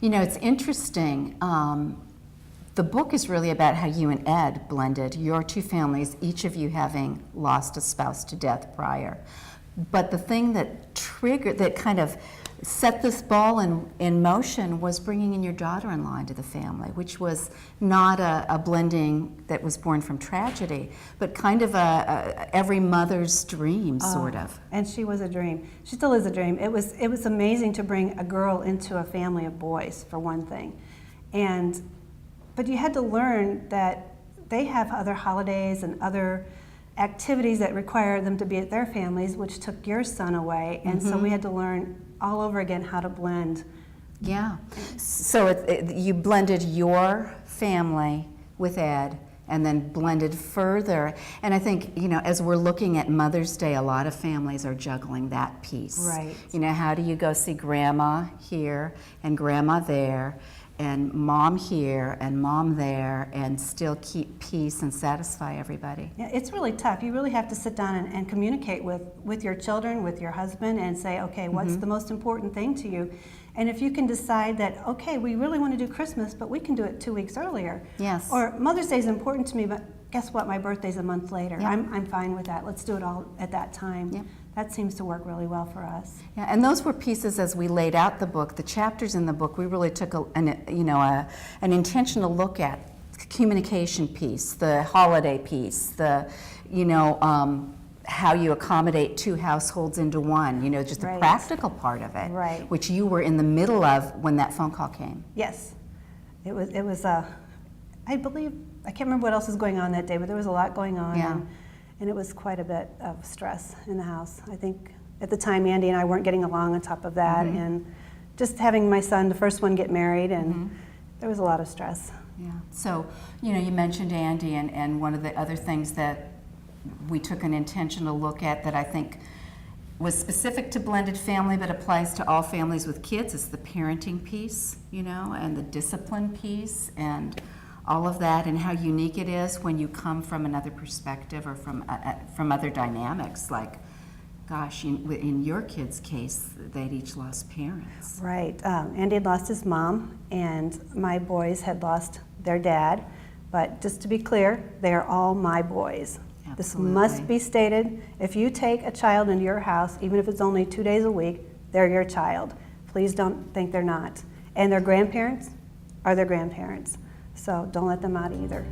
You know, it's interesting. The book is really about how you and Ed blended your two families, each of you having lost a spouse to death prior. But the thing that that kind of set this ball in motion was bringing in your daughter-in-law into the family, which was not a blending that was born from tragedy, but kind of every mother's dream, sort of. And she was a dream. She still is a dream. It was amazing to bring a girl into a family of boys, for one thing. But you had to learn that they have other holidays and other activities that require them to be at their families, which took your son away. And so we had to learn all over again how to blend. Yeah. So you blended your family with Ed and then blended further. And I think, you know, as we're looking at Mother's Day, a lot of families are juggling that piece. Right. You know, how do you go see grandma here and grandma there and mom here and mom there and still keep peace and satisfy everybody? Yeah, it's really tough. You really have to sit down and communicate with your children, with your husband, and say, okay, what's the most important thing to you? And if you can decide that, okay, we really want to do Christmas, but we can do it 2 weeks earlier. Yes. Or Mother's Day is important to me, but guess what? My birthday's a month later. Yeah. I'm fine with that. Let's do it all at that time. Yeah. That seems to work really well for us. Yeah, and those were pieces as we laid out the book, the chapters in the book. We really took an intentional look at communication piece, the holiday piece, the how you accommodate two households into one. You know, just the Right. practical part of it, Right. which you were in the middle of when that phone call came. Yes, it was. I believe I can't remember what else was going on that day, but there was a lot going on. Yeah. And it was quite a bit of stress in the house. I think at the time Andy and I weren't getting along on top of that, and just having my son, the first one, get married, and there was a lot of stress. Yeah. So, you know, you mentioned Andy, and one of the other things that we took an intentional look at that I think was specific to blended family but applies to all families with kids is the parenting piece, you know, and the discipline piece, and all of that, and how unique it is when you come from another perspective or from other dynamics. Like, gosh, in your kids' case, they'd each lost parents. Right. Andy had lost his mom, and my boys had lost their dad. But just to be clear, they are all my boys. Absolutely. This must be stated. If you take a child into your house, even if it's only 2 days a week, they're your child. Please don't think they're not. And their grandparents are their grandparents. So don't let them out either.